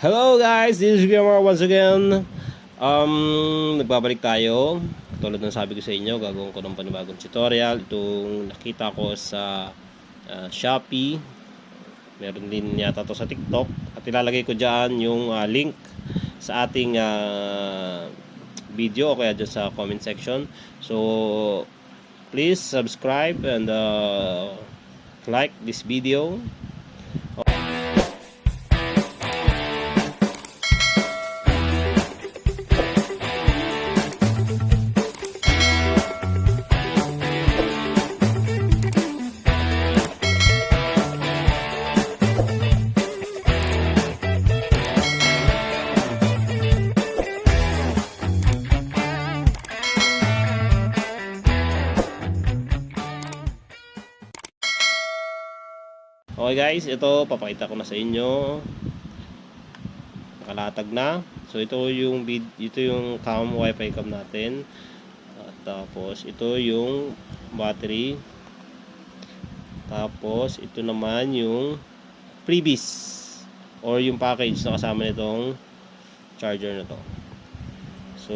Hello guys, this is Gamer once again. Nagbabalik tayo. Tulad ng sabi ko sa inyo, gagawin ko ng panibagong tutorial. Itong nakita ko sa Shopee. Meron din yata to sa TikTok. At ilalagay ko dyan yung link sa ating video o kaya dyan sa comment section. So, please subscribe and like this video. Okay guys, ito papakita ko na sa inyo. Nakalatag na. So ito yung cam, wifi cam natin. At tapos ito yung battery. Tapos ito naman yung freebies or yung package na kasama nitong charger na to. So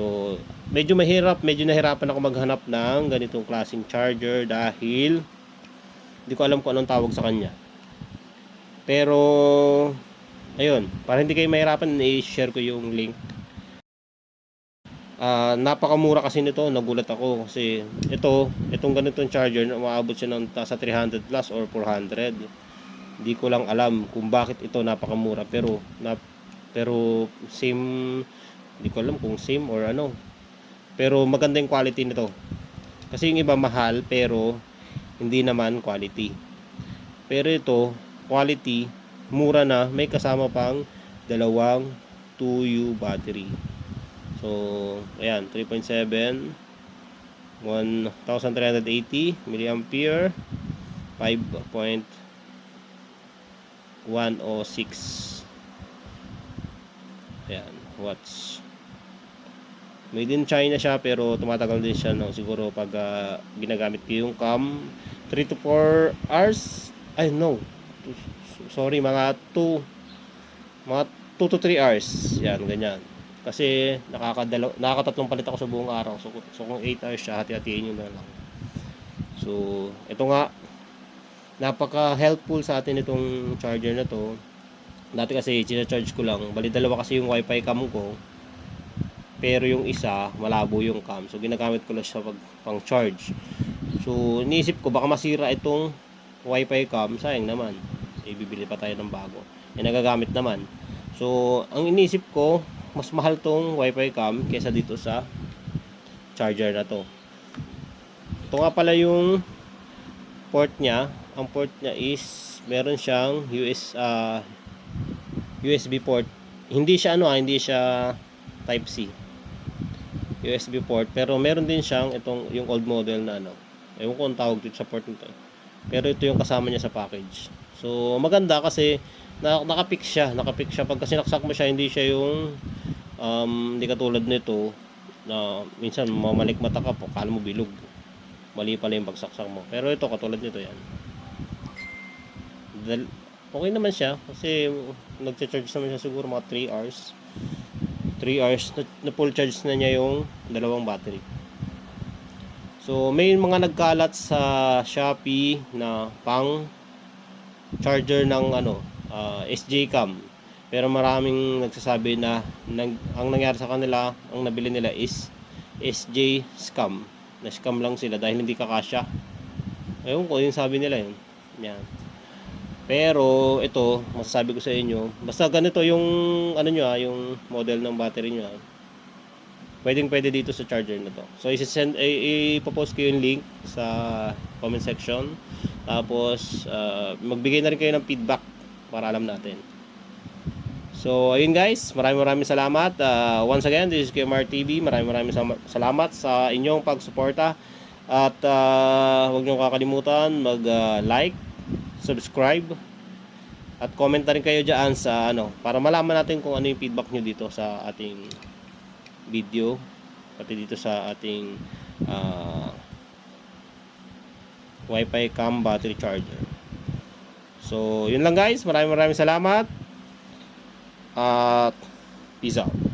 medyo nahirapan ako maghanap ng ganitong klaseng charger dahil hindi ko alam kung anong tawag sa kanya. Pero ayun, para hindi kayo mahirapan, i-share ko yung link. Napakamura kasi nito, nagulat ako kasi itong ganitong charger, umaabot siya ng sa 300 plus or 400. Hindi ko lang alam kung bakit ito napakamura, pero same, hindi ko alam kung same or ano. Pero maganda yung quality nito. Kasi yung iba mahal pero hindi naman quality. Pero ito quality, mura na, may kasama pang dalawang 2U battery. So, ayan, 3.7 1380 mAh 5.106 ayan, watts. Made in China siya pero tumatagal din siya, no? Siguro pag ginagamit ko yung cam 3 to 4 hours, sorry, mga 2 to 3 hours. Yan, ganyan. Kasi nakakatatlong palit ako sa buong araw. So kung 8 hours siya, hati-hatiin nyo na lang. So, ito nga, napaka-helpful sa atin itong charger na to. Dati kasi, charge ko lang. Bali, dalawa kasi yung wifi cam ko. Pero yung isa, malabo yung cam. So, ginagamit ko lang siya pang charge. So, iniisip ko, baka masira itong wifi cam, sayang naman, bibili pa tayo ng bago, nagagamit naman. So ang inisip ko, mas mahal tong wifi cam kaysa dito sa charger na to. Ito nga pala yung port nya. Ang port nya is meron siyang USB port. Hindi siya hindi siya type C USB port, pero meron din siyang yung old model na ewan ko ang tawag dito sa port nito. Pero ito yung kasama niya sa package. So maganda kasi nakapix siya pag sinaksak mo siya, hindi siya yung hindi katulad nito na minsan mamalik mata ka po, kala mo bilog, mali pala yung pagsaksak mo. Pero ito katulad nito, yan, okay naman siya kasi nagcha-charge naman siya siguro mga 3 hours na full charge na niya yung dalawang battery. So may mga nagkalat sa Shopee na pang charger ng SJ Cam. Pero maraming nagsasabi na ang nangyari sa kanila, ang nabili nila is SJ Scam. Na scam lang sila dahil hindi kakasya. Ayun ko, yung sabi nila yun. Yan. Pero ito, masasabi ko sa inyo, basta ganito yung yung model ng battery nyo. Pwede dito sa charger na to. So ipopost ko yung link sa comment section. Tapos magbigay na rin kayo ng feedback para alam natin. So ayun guys, maraming salamat. Once again, this is KMR TV. Maraming salamat sa inyong pagsuporta. At huwag niyo kakalimutan mag-like, subscribe, at comment na rin kayo diyan sa para malaman natin kung ano yung feedback niyo dito sa ating video, pati dito sa ating Wi-Fi cam battery charger. So, yun lang guys. Maraming salamat. At peace out.